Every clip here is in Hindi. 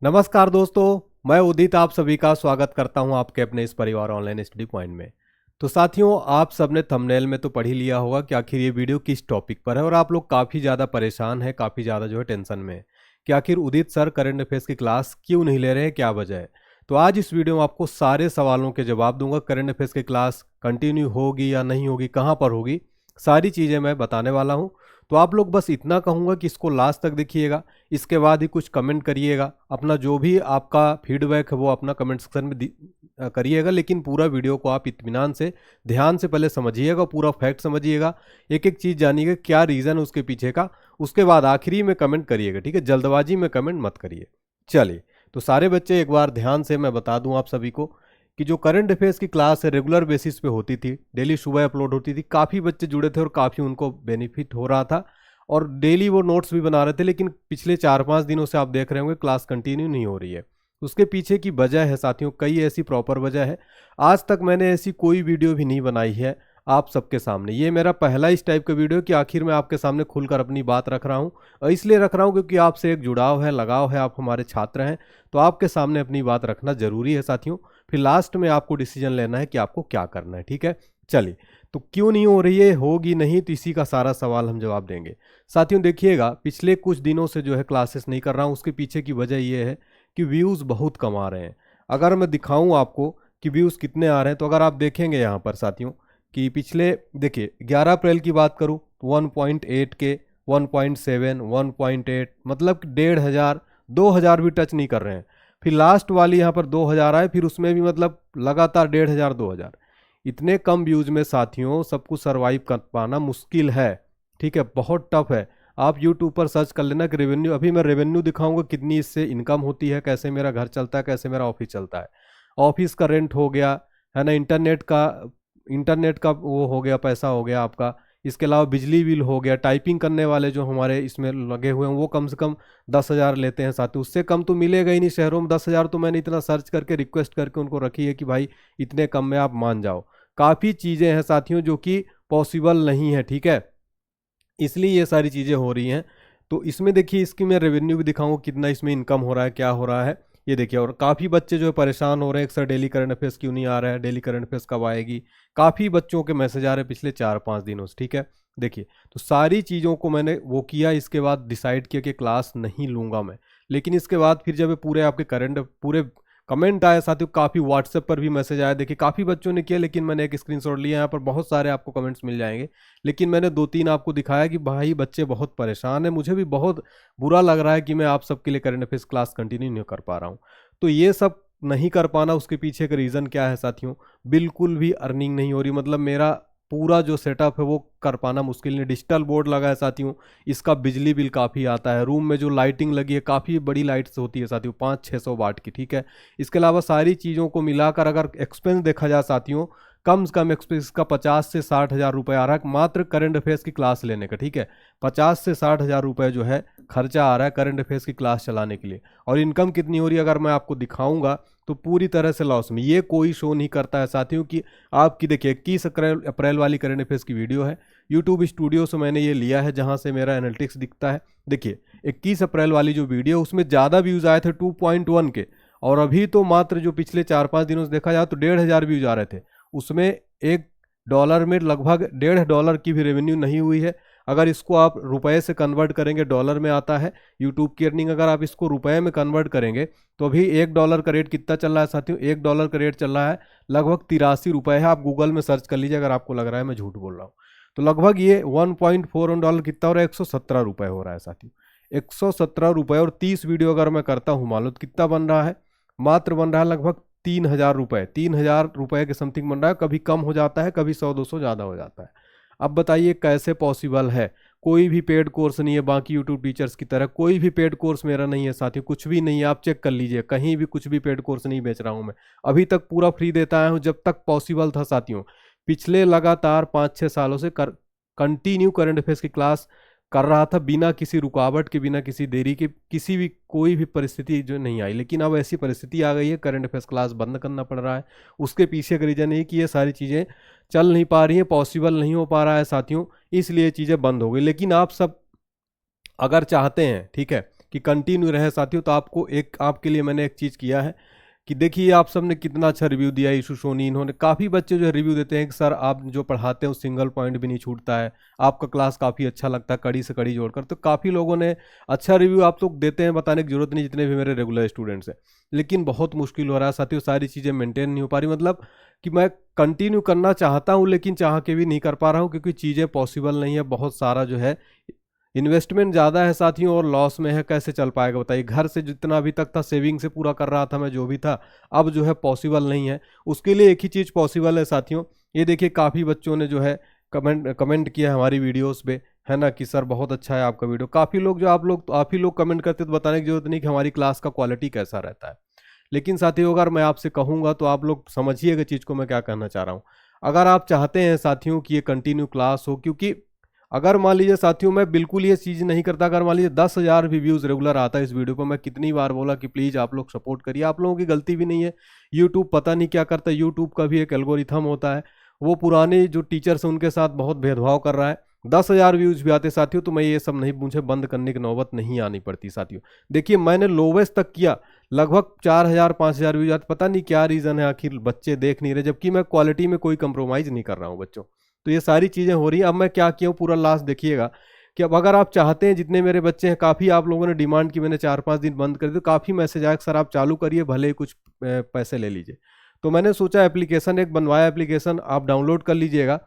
नमस्कार दोस्तों, मैं उदित आप सभी का स्वागत करता हूं आपके अपने इस परिवार ऑनलाइन स्टडी पॉइंट में। तो साथियों, आप सबने थंबनेल में तो पढ़ ही लिया होगा कि आखिर ये वीडियो किस टॉपिक पर है और आप लोग काफ़ी ज़्यादा परेशान हैं, काफ़ी ज़्यादा जो है टेंशन में है कि आखिर उदित सर करंट अफेयर्स की क्लास क्यों नहीं ले रहे हैं, क्या वजह है। तो आज इस वीडियो में आपको सारे सवालों के जवाब दूंगा। करंट अफेयर्स की क्लास कंटिन्यू होगी या नहीं होगी, कहाँ पर होगी, सारी चीज़ें मैं बताने वाला हूँ। तो आप लोग बस इतना कहूँगा कि इसको लास्ट तक देखिएगा, इसके बाद ही कुछ कमेंट करिएगा। अपना जो भी आपका फीडबैक है वो अपना कमेंट सेक्शन में करिएगा, लेकिन पूरा वीडियो को आप इत्मीनान से ध्यान से पहले समझिएगा, पूरा फैक्ट समझिएगा, एक एक चीज़ जानिएगा क्या रीज़न है उसके पीछे का। उसके बाद आखिरी में कमेंट करिएगा, ठीक है। जल्दबाजी में कमेंट मत करिए। चलिए, तो सारे बच्चे एक बार ध्यान से मैं बता दूं आप सभी को कि जो करंट अफेयर्स की क्लास है रेगुलर बेसिस पे होती थी, डेली सुबह अपलोड होती थी। काफ़ी बच्चे जुड़े थे और काफ़ी उनको बेनिफिट हो रहा था और डेली वो नोट्स भी बना रहे थे। लेकिन पिछले 4-5 दिनों से आप देख रहे होंगे क्लास कंटिन्यू नहीं हो रही है। उसके पीछे की वजह है साथियों, कई ऐसी प्रॉपर वजह है। आज तक मैंने ऐसी कोई वीडियो भी नहीं बनाई है आप सबके सामने। ये मेरा पहला इस टाइप का वीडियो कि आखिर मैं आपके सामने खुलकर अपनी बात रख रहा हूँ, और इसलिए रख रहा हूँ क्योंकि आपसे एक जुड़ाव है, लगाव है, आप हमारे छात्र हैं। तो आपके सामने अपनी बात रखना जरूरी है साथियों। फिर लास्ट में आपको डिसीजन लेना है कि आपको क्या करना है, ठीक है। चलिए, तो क्यों नहीं हो रही है, होगी नहीं, तो इसी का सारा सवाल हम जवाब देंगे। साथियों देखिएगा, पिछले कुछ दिनों से जो है क्लासेस नहीं कर रहा हूँ। उसके पीछे की वजह यह है कि व्यूज़ बहुत कम आ रहे हैं। अगर मैं दिखाऊं आपको कि व्यूज़ कितने आ रहे हैं, तो अगर आप देखेंगे यहाँ पर साथियों कि पिछले देखिए 11 अप्रैल की बात करूँ तो 1.8 के, 1.7, 1.8, मतलब 1,500, 2,000 भी टच नहीं कर रहे हैं। फिर लास्ट वाली यहाँ पर 2,000 आए, फिर उसमें भी मतलब लगातार 1,500, 2,000। इतने कम व्यूज में साथियों सब कुछ सर्वाइव कर पाना मुश्किल है, ठीक है, बहुत टफ है। आप यूट्यूब पर सर्च कर लेना कि रेवेन्यू, अभी मैं रेवेन्यू दिखाऊंगा कितनी इससे इनकम होती है, कैसे मेरा घर चलता है, कैसे मेरा ऑफिस चलता है। ऑफिस का रेंट हो गया है ना, इंटरनेट का वो हो गया, पैसा हो गया आपका। इसके अलावा बिजली बिल हो गया। टाइपिंग करने वाले जो हमारे इसमें लगे हुए हैं वो कम से कम 10,000 लेते हैं साथी। उससे कम तो मिलेगा ही नहीं शहरों में। 10,000 तो मैंने इतना सर्च करके रिक्वेस्ट करके उनको रखी है कि भाई इतने कम में आप मान जाओ। काफ़ी चीज़ें हैं साथियों जो कि पॉसिबल नहीं है, ठीक है, इसलिए ये सारी चीज़ें हो रही हैं। तो इसमें देखिए, इसकी मैं रेवेन्यू भी दिखाऊंगा कितना इसमें इनकम हो रहा है, क्या हो रहा है, ये देखिए। और काफ़ी बच्चे जो है परेशान हो रहे हैं, सर डेली करंट अफेयर्स क्यों नहीं आ रहा है, डेली करंट अफेयर्स कब आएगी। काफ़ी बच्चों के मैसेज आ रहे हैं पिछले 4-5 दिनों से, ठीक है। देखिए, तो सारी चीज़ों को मैंने वो किया, इसके बाद डिसाइड किया कि क्लास नहीं लूँगा मैं। लेकिन इसके बाद फिर जब पूरे आपके पूरे कमेंट आए साथियों, काफ़ी व्हाट्सएप पर भी मैसेज आया। देखिए काफ़ी बच्चों ने किया, लेकिन मैंने एक स्क्रीनशॉट लिया, यहाँ पर बहुत सारे आपको कमेंट्स मिल जाएंगे। लेकिन मैंने 2-3 आपको दिखाया कि भाई बच्चे बहुत परेशान हैं। मुझे भी बहुत बुरा लग रहा है कि मैं आप सबके लिए करंट अफेयर्स क्लास कंटिन्यू नहीं कर पा रहा हूँ। तो ये सब नहीं कर पाना, उसके पीछे का रीज़न क्या है साथियों, बिल्कुल भी अर्निंग नहीं हो रही। मतलब मेरा पूरा जो सेटअप है वो कर पाना मुश्किल नहीं। डिजिटल बोर्ड लगा है साथियों, इसका बिजली बिल काफ़ी आता है। रूम में जो लाइटिंग लगी है, काफ़ी बड़ी लाइट्स होती है साथियों, 500-600 वाट की, ठीक है। इसके अलावा सारी चीज़ों को मिलाकर अगर एक्सपेंस देखा जाए साथियों, कम से कम एक्सपेंस का 50 से 60 हज़ार रुपये आ रहा है मात्र करंट अफेयर्स की क्लास लेने का, ठीक है। 50 से 60 हज़ार रुपये जो है खर्चा आ रहा है करंट अफेयर्स की क्लास चलाने के लिए। और इनकम कितनी हो रही है अगर मैं आपको दिखाऊंगा तो पूरी तरह से लॉस में। ये कोई शो नहीं करता है साथियों कि आपकी देखिए 21 अप्रैल वाली करंट अफेयर्स की वीडियो है, यूट्यूब स्टूडियो से मैंने ये लिया है जहाँ से मेरा एनालिटिक्स दिखता है। देखिए 21 अप्रैल वाली जो वीडियो, उसमें ज़्यादा व्यूज़ आए थे 2.1 के, और अभी तो मात्र जो पिछले 4-5 दिनों से देखा जाए तो 1,500 व्यूज आ रहे थे। उसमें $1 में लगभग $1.5 की भी रेवेन्यू नहीं हुई है। अगर इसको आप रुपए से कन्वर्ट करेंगे, डॉलर में आता है यूट्यूब की अर्निंग, अगर आप इसको रुपए में कन्वर्ट करेंगे तो अभी $1 का रेट कितना चल रहा है साथियों, $1 का रेट चल रहा है लगभग 83 रुपये है। आप गूगल में सर्च कर लीजिए अगर आपको लग रहा है मैं झूठ बोल रहा हूँ। तो लगभग ये 1.4 कितना हो रहा है, 117 रुपये हो रहा है साथियों, 117 रुपये। और 30 वीडियो अगर मैं करता हूँ मान लो तो कितना बन रहा है, मात्र बन रहा है लगभग 3,000 रुपये, 3,000 रुपये के समथिंग बन रहा है। कभी कम हो जाता है, कभी 100-200 ज़्यादा हो जाता है। अब बताइए कैसे पॉसिबल है। कोई भी पेड कोर्स नहीं है, बाकी यूट्यूब टीचर्स की तरह कोई भी पेड कोर्स मेरा नहीं है साथियों, कुछ भी नहीं है। आप चेक कर लीजिए, कहीं भी कुछ भी पेड कोर्स नहीं बेच रहा हूँ मैं। अभी तक पूरा फ्री देता आया हूँ जब तक पॉसिबल था साथियों। पिछले लगातार 5-6 सालों से कंटिन्यू करंट अफेयर्स की क्लास कर रहा था, बिना किसी रुकावट के, बिना किसी देरी के, किसी भी कोई भी परिस्थिति जो नहीं आई। लेकिन अब ऐसी परिस्थिति आ गई है, करंट अफेयर्स क्लास बंद करना पड़ रहा है। उसके पीछे का रीजन ये कि ये सारी चीज़ें चल नहीं पा रही हैं, पॉसिबल नहीं हो पा रहा है साथियों, इसलिए चीज़ें बंद हो गई। लेकिन आप सब अगर चाहते हैं, ठीक है, कि कंटिन्यू रहे साथियों, तो आपको एक आपके लिए मैंने एक चीज़ किया है कि देखिए आप सबने कितना अच्छा रिव्यू दिया। ईशु सोनी इन्होंने, काफ़ी बच्चे जो है रिव्यू देते हैं कि सर आप जो पढ़ाते हैं वो सिंगल पॉइंट भी नहीं छूटता है, आपका क्लास काफ़ी अच्छा लगता है कड़ी से कड़ी जोड़कर। तो काफ़ी लोगों ने अच्छा रिव्यू आप लोग देते हैं, बताने की जरूरत नहीं, जितने भी मेरे रेगुलर स्टूडेंट्स हैं। लेकिन बहुत मुश्किल हो रहा है साथियों, सारी चीज़ें मेंटेन नहीं हो पा रही। मतलब कि मैं कंटिन्यू करना चाहता हूँ लेकिन चाह के भी नहीं कर पा रहा हूँ, क्योंकि चीज़ें पॉसिबल नहीं है। बहुत सारा जो है इन्वेस्टमेंट ज़्यादा है साथियों, और लॉस में है, कैसे चल पाएगा बताइए। घर से जितना अभी तक था सेविंग से पूरा कर रहा था मैं जो भी था, अब जो है पॉसिबल नहीं है। उसके लिए एक ही चीज़ पॉसिबल है साथियों, ये देखिए काफ़ी बच्चों ने जो है कमेंट किया है हमारी वीडियोस पे, है ना, कि सर बहुत अच्छा है आपका वीडियो। काफ़ी लोग जो आप ही लोग कमेंट करते तो बताने की जरूरत नहीं कि हमारी क्लास का क्वालिटी कैसा रहता है। लेकिन साथियों अगर मैं आपसे कहूँगा तो आप लोग समझिएगा चीज़ को मैं क्या कहना चाह रहा हूँ। अगर आप चाहते हैं साथियों कि ये कंटिन्यू क्लास हो, क्योंकि अगर मान लीजिए साथियों मैं बिल्कुल ये चीज़ नहीं करता, अगर मान लीजिए 10,000 भी व्यूज़ रेगुलर आता है इस वीडियो पर, मैं कितनी बार बोला कि प्लीज़ आप लोग सपोर्ट करिए, आप लोगों की गलती भी नहीं है। यूट्यूब पता नहीं क्या करता है, यूट्यूब का भी एक एल्गोरिथम होता है, वो पुराने जो टीचर्स हैं उनके साथ बहुत भेदभाव कर रहा है। 10,000 व्यूज़ भी आते साथियों तो मैं ये सब नहीं, मुझे बंद करने की नौबत नहीं आनी पड़ती साथियों। देखिए मैंने लोवेस्ट तक किया, लगभग 4,000 5,000 व्यूज आते, पता नहीं क्या रीज़न है, आखिर बच्चे देख नहीं रहे, जबकि मैं क्वालिटी में कोई कंप्रोमाइज़ नहीं कर रहा हूँ बच्चों। तो ये सारी चीज़ें हो रही हैं। अब मैं क्या किया हूँ पूरा लास्ट देखिएगा कि अब अगर आप चाहते हैं, जितने मेरे बच्चे हैं, काफ़ी आप लोगों ने डिमांड की मैंने 4-5 दिन बंद कर दी, तो काफ़ी मैसेज आया सर आप चालू करिए, भले ही कुछ पैसे ले लीजिए। तो मैंने सोचा एप्लीकेशन एक बनवाया, एप्लीकेशन आप डाउनलोड कर लीजिएगा।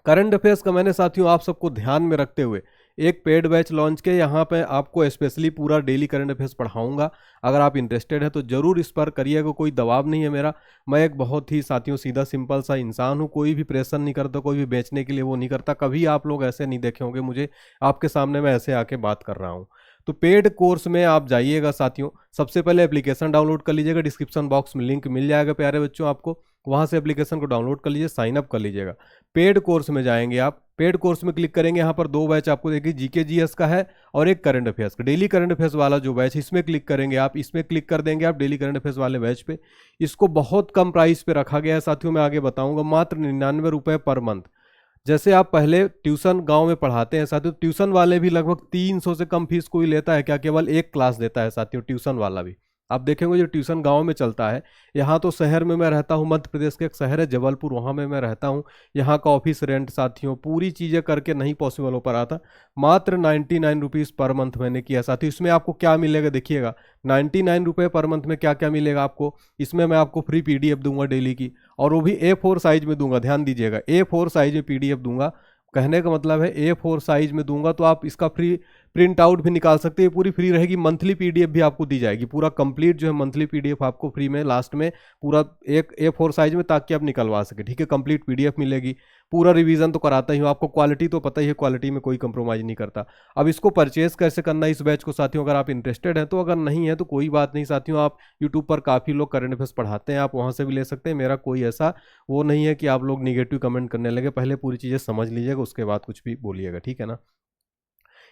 करंट अफेयर्स का मैंने साथियों आप सबको ध्यान में रखते हुए एक पेड बैच लॉन्च किया, यहाँ पे आपको स्पेशली पूरा डेली करंट अफेयर्स पढ़ाऊंगा। अगर आप इंटरेस्टेड है तो जरूर इस पर करिएगा, कोई दबाव नहीं है मेरा। मैं एक बहुत ही साथियों सीधा सिंपल सा इंसान हूँ, कोई भी प्रेशर नहीं करता, कोई भी बेचने के लिए वो नहीं करता। कभी आप लोग ऐसे नहीं देखे होंगे मुझे, आपके सामने मैं ऐसे आके बात कर रहा हूँ। तो पेड कोर्स में आप जाइएगा साथियों, सबसे पहले एप्लीकेशन डाउनलोड कर लीजिएगा, डिस्क्रिप्शन बॉक्स में लिंक मिल जाएगा प्यारे बच्चों आपको, वहाँ से एप्लीकेशन को डाउनलोड कर लीजिए, साइन अप कर लीजिएगा। पेड कोर्स में जाएंगे आप, पेड कोर्स में क्लिक करेंगे, यहाँ पर 2 बैच आपको देखिए, जीके जीएस का है और एक करंट अफेयर्स का। डेली करंट अफेयर्स वाला जो बैच है इसमें क्लिक करेंगे आप, इसमें क्लिक कर देंगे आप डेली करंट अफेयर्स वाले बैच पे। इसको बहुत कम प्राइस पे रखा गया है साथियों, मैं आगे बताऊंगा, मात्र 99 रुपये पर मंथ। जैसे आप पहले ट्यूशन गांव में पढ़ाते हैं साथियों, ट्यूशन वाले भी लगभग 300 से कम फीस कोई लेता है क्या? केवल एक क्लास देता है साथियों ट्यूशन वाला भी। आप देखेंगे जो ट्यूशन गांव में चलता है, यहाँ तो शहर में मैं रहता हूँ, मध्य प्रदेश के एक शहर है जबलपुर, वहाँ में मैं रहता हूँ। यहाँ का ऑफिस रेंट साथियों पूरी चीज़ें करके नहीं पॉसिबल हो पा रहा था। मात्र 99 रुपीज़ पर मंथ मैंने किया साथियों। इसमें आपको क्या मिलेगा देखिएगा, 99 रुपये पर मंथ में क्या क्या मिलेगा आपको। इसमें मैं आपको फ्री PDF दूंगा डेली की, और वो भी A4 साइज में दूंगा, ध्यान दीजिएगा, A4 साइज में PDF दूंगा। कहने का मतलब है A4 साइज में दूंगा, तो आप इसका फ्री प्रिंट आउट भी निकाल सकते हैं, पूरी फ्री रहेगी। मंथली PDF भी आपको दी जाएगी, पूरा कंप्लीट जो है मंथली PDF आपको फ्री में लास्ट में पूरा एक A4 साइज में, ताकि आप निकलवा सके, ठीक है। कंप्लीट PDF मिलेगी, पूरा रिवीजन तो कराता ही हूँ, आपको क्वालिटी तो पता ही है, क्वालिटी में कोई कंप्रोमाइज नहीं करता। अब इसको परचेज कैसे करना है इस बैच को साथियों, अगर आप इंटरेस्टेड हैं तो, अगर नहीं है तो कोई बात नहीं साथियों, आप यूट्यूब पर काफ़ी लोग करंट अफेयर्स पढ़ाते हैं, आप वहाँ से भी ले सकते हैं। मेरा कोई ऐसा वो नहीं है कि आप लोग निगेटिव कमेंट करने लगे, पहले पूरी चीज़ें समझ लीजिएगा उसके बाद कुछ भी बोलिएगा, ठीक है ना।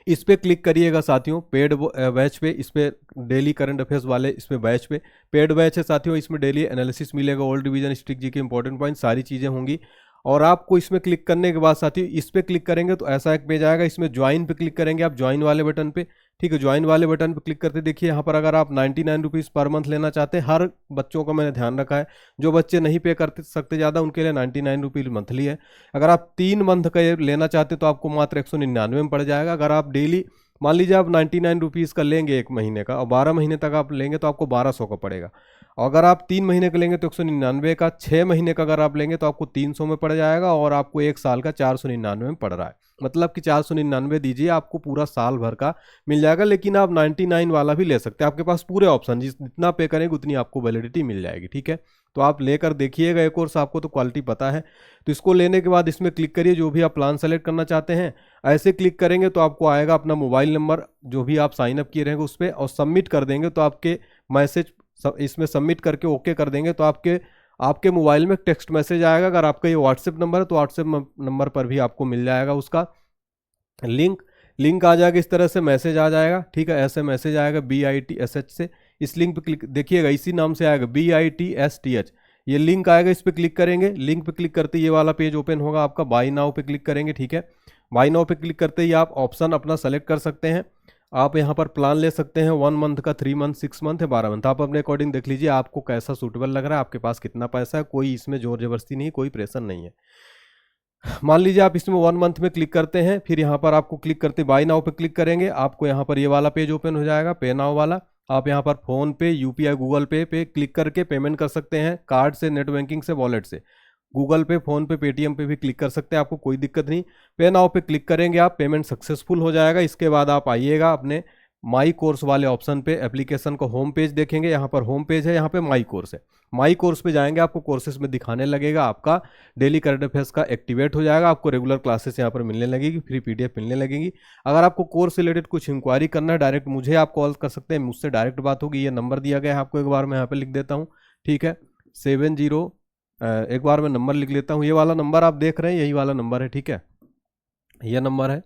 इस पे क्लिक करिएगा साथियों, पेड बैच पे, इस पे डेली करंट अफेयर्स वाले इस पे बैच पे पेड बैच है साथियों। इसमें डेली एनालिसिस मिलेगा, old division, strict GK, important point, सारी चीज़ें होंगी। और आपको इसमें क्लिक करने के बाद साथियों, इस पे क्लिक करेंगे तो ऐसा एक पेज आएगा, इसमें ज्वाइन पे क्लिक करेंगे आप, ज्वाइन वाले बटन पे, ठीक है। ज्वाइन वाले बटन पे क्लिक करते देखिए यहाँ पर, अगर आप 99 रुपीज़ पर मंथ लेना चाहते हैं, हर बच्चों का मैंने ध्यान रखा है, जो बच्चे नहीं पे कर सकते ज़्यादा उनके लिए 99 रुपीज़ मंथली है। अगर आप 3 मंथ का ये लेना चाहते तो आपको मात्र 199 में पड़ जाएगा। अगर आप डेली मान लीजिए आप 99 रुपीज़ का लेंगे 1 महीने का, और 12 महीने तक आप लेंगे तो आपको 1200 का पड़ेगा। और अगर आप 3 महीने का लेंगे तो 199 का, 6 महीने का अगर आप लेंगे तो आपको 300 में पड़ जाएगा, और आपको 1 साल का 499 में पड़ रहा है। मतलब कि 499 दीजिए, आपको पूरा साल भर का मिल जाएगा। लेकिन आप 99 वाला भी ले सकते हैं, आपके पास पूरे ऑप्शन, जितना पे करेंगे उतनी आपको वैलिडिटी मिल जाएगी, ठीक है। तो आप लेकर देखिएगा एक कोर्स, आपको तो क्वालिटी पता है। तो इसको लेने के बाद इसमें क्लिक करिए, जो भी आप प्लान सेलेक्ट करना चाहते हैं, ऐसे क्लिक करेंगे तो आपको आएगा अपना मोबाइल नंबर जो भी आप साइन अप किए रहेंगे उस पर, और सबमिट कर देंगे तो आपके मैसेज इसमें सबमिट करके ओके कर देंगे तो आपके मोबाइल में टेक्स्ट मैसेज आएगा। अगर आपका ये व्हाट्सएप नंबर है तो व्हाट्सएप नंबर पर भी आपको मिल जाएगा उसका लिंक आ जाएगा, इस तरह से मैसेज आ जाएगा, ठीक है। ऐसे मैसेज आएगा BITSH से, इस लिंक पे क्लिक देखिएगा, इसी नाम से आएगा BITSTH, ये लिंक आएगा, इस पे क्लिक करेंगे। लिंक पे क्लिक करते ही ये वाला पेज ओपन होगा आपका, बाय नाउ पे क्लिक करेंगे, ठीक है। बाय नाउ पे क्लिक करते ही आप ऑप्शन अपना सेलेक्ट कर सकते हैं। आप यहाँ पर प्लान ले सकते हैं 1 मंथ का, 3 मंथ, 6 मंथ है, 12 मंथ। आप अपने अकॉर्डिंग देख लीजिए आपको कैसा सूटेबल लग रहा है, आपके पास कितना पैसा है, कोई इसमें जोर जबरदस्ती नहीं, कोई प्रेशर नहीं है। मान लीजिए आप इसमें 1 मंथ में क्लिक करते हैं, फिर यहाँ पर आपको क्लिक करते बाय नाउ पे क्लिक करेंगे, आपको यहाँ पर ये वाला पेज ओपन हो जाएगा, पे नाउ वाला। आप यहाँ पर फोन पे, यूपीआई, गूगल पे पे क्लिक करके पेमेंट कर सकते हैं, कार्ड से, नेट बैंकिंग से, वॉलेट से, गूगल पे, फोन पे, पेटीएम पे भी क्लिक कर सकते हैं, आपको कोई दिक्कत नहीं। पे नाउ पे क्लिक करेंगे आप, पेमेंट सक्सेसफुल हो जाएगा। इसके बाद आप आइएगा अपने माई कोर्स वाले ऑप्शन पे, एप्लीकेशन को होम पेज देखेंगे, यहाँ पर होम पेज है, यहाँ पे माई कोर्स है। माई कोर्स पे जाएंगे, आपको कोर्सेज में दिखाने लगेगा, आपका डेली करंट अफेयर्स का एक्टिवेट हो जाएगा, आपको रेगुलर क्लासेस यहाँ पर मिलने लगेगी, फ्री पीडीएफ मिलने लगेगी। अगर आपको कोर्स से रिलेटेड कुछ इंक्वायरी करना है, डायरेक्ट मुझे आप कॉल कर सकते हैं, मुझसे डायरेक्ट बात होगी। ये नंबर दिया गया है आपको, एक बार मैं यहाँ पे लिख देता हूँ, ठीक है, 70, एक बार मैं नंबर लिख लेता हूँ, ये वाला नंबर आप देख रहे हैं, यही वाला नंबर है, ठीक है, ये नंबर है।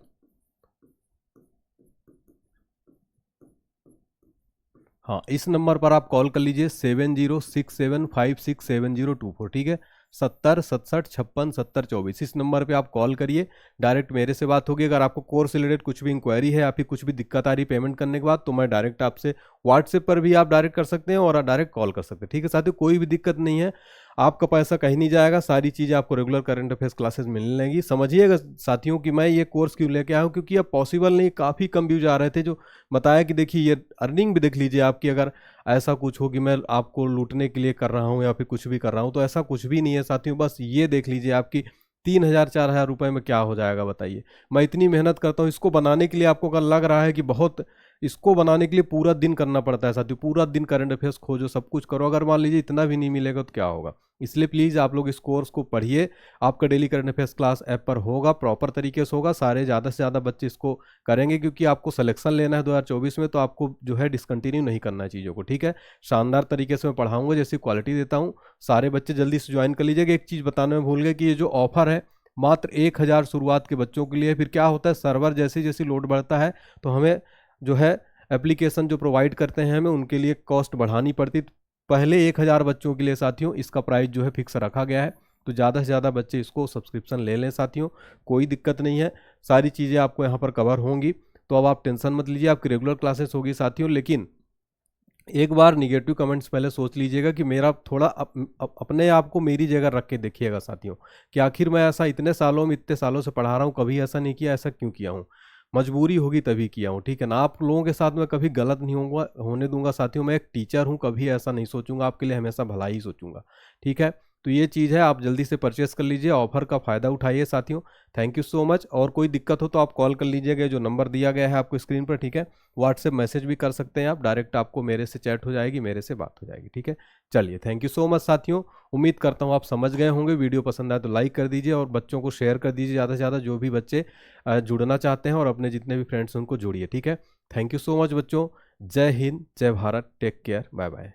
हाँ, इस नंबर पर आप कॉल कर लीजिए, 7067567024, ठीक है, 7067567024। इस नंबर पे आप कॉल करिए, डायरेक्ट मेरे से बात होगी। अगर आपको कोर्स से रिलेटेड कुछ भी इंक्वायरी है या फिर कुछ भी दिक्कत आ रही पेमेंट करने के बाद, तो मैं डायरेक्ट आपसे व्हाट्सएप पर भी आप डायरेक्ट कर सकते हैं और डायरेक्ट कॉल कर सकते हैं, ठीक है साथियों, कोई भी दिक्कत नहीं है, आपका पैसा कहीं नहीं जाएगा, सारी चीज़ें आपको रेगुलर करंट अफेयर्स क्लासेस मिलने लगेगी। समझिएगा साथियों कि मैं ये कोर्स क्यों लेके आया हूँ, क्योंकि अब पॉसिबल नहीं, काफ़ी कम व्यूज आ रहे थे, जो बताया कि देखिए ये अर्निंग भी देख लीजिए आपकी, अगर ऐसा कुछ हो कि मैं आपको लूटने के लिए कर रहा हूँ या फिर कुछ भी कर रहा हूँ, तो ऐसा कुछ भी नहीं है साथियों। बस ये देख लीजिए आपकी 3000 4000 रुपये में क्या हो जाएगा बताइए। मैं इतनी मेहनत करता हूँ इसको बनाने के लिए, आपको अगर लग रहा है कि बहुत, इसको बनाने के लिए पूरा दिन करना पड़ता है साथियों, पूरा दिन करंट अफेयर्स खोजो, सब कुछ करो, अगर मान लीजिए इतना भी नहीं मिलेगा तो क्या होगा। इसलिए प्लीज़ आप लोग इस कोर्स को पढ़िए, आपका daily current affairs class app पर होगा, प्रॉपर तरीके से होगा, सारे ज़्यादा से ज़्यादा बच्चे इसको करेंगे, क्योंकि आपको सिलेक्शन लेना है 2024 में, तो आपको जो है डिसकंटिन्यू नहीं करना है चीज़ों को, ठीक है। शानदार तरीके से मैं पढ़ाऊँगा, जैसी क्वालिटी देता हूँ, सारे बच्चे जल्दी से ज्वाइन कर लीजिएगा। एक चीज़ बताने में भूल गए कि ये जो ऑफर है मात्र 1000 शुरुआत के बच्चों के लिए। फिर क्या होता है, सर्वर जैसे जैसे लोड बढ़ता है तो हमें जो है एप्लीकेशन जो प्रोवाइड करते हैं हमें उनके लिए कॉस्ट बढ़ानी पड़ती। पहले 1000 बच्चों के लिए साथियों इसका प्राइस जो है फिक्स रखा गया है, तो ज़्यादा से ज़्यादा बच्चे इसको सब्सक्रिप्शन ले लें साथियों, कोई दिक्कत नहीं है, सारी चीज़ें आपको यहाँ पर कवर होंगी। तो अब आप टेंशन मत लीजिए, आपकी रेगुलर क्लासेस होगी साथियों। लेकिन एक बार निगेटिव कमेंट्स पहले सोच लीजिएगा कि मेरा थोड़ा अपने आप को मेरी जगह रख के देखिएगा साथियों, कि आखिर मैं ऐसा इतने सालों में, इतने सालों से पढ़ा रहा हूँ, कभी ऐसा नहीं किया, ऐसा क्यों किया हूँ, मजबूरी होगी तभी किया हूँ, ठीक है ना। आप लोगों के साथ मैं कभी गलत नहीं होने दूंगा साथियों, मैं एक टीचर हूँ, कभी ऐसा नहीं सोचूंगा, आपके लिए हमेशा भला ही सोचूंगा, ठीक है। तो ये चीज़ है, आप जल्दी से परचेस कर लीजिए, ऑफर का फ़ायदा उठाइए साथियों। Thank you so much. और कोई दिक्कत हो तो आप कॉल कर लीजिएगा, जो नंबर दिया गया है आपको स्क्रीन पर, ठीक है। व्हाट्सएप मैसेज भी कर सकते हैं आप, डायरेक्ट आपको मेरे से चैट हो जाएगी, मेरे से बात हो जाएगी, ठीक है। चलिए, थैंक यू सो मच साथियों, उम्मीद करता हूँ आप समझ गए होंगे। वीडियो पसंद आए तो लाइक कर दीजिए और बच्चों को शेयर कर दीजिए ज़्यादा से ज़्यादा, जो भी बच्चे जुड़ना चाहते हैं, और अपने जितने भी फ्रेंड्स हैं उनको जोड़िए, ठीक है। थैंक यू सो मच बच्चों, जय हिंद, जय Bharat, take care, bye bye.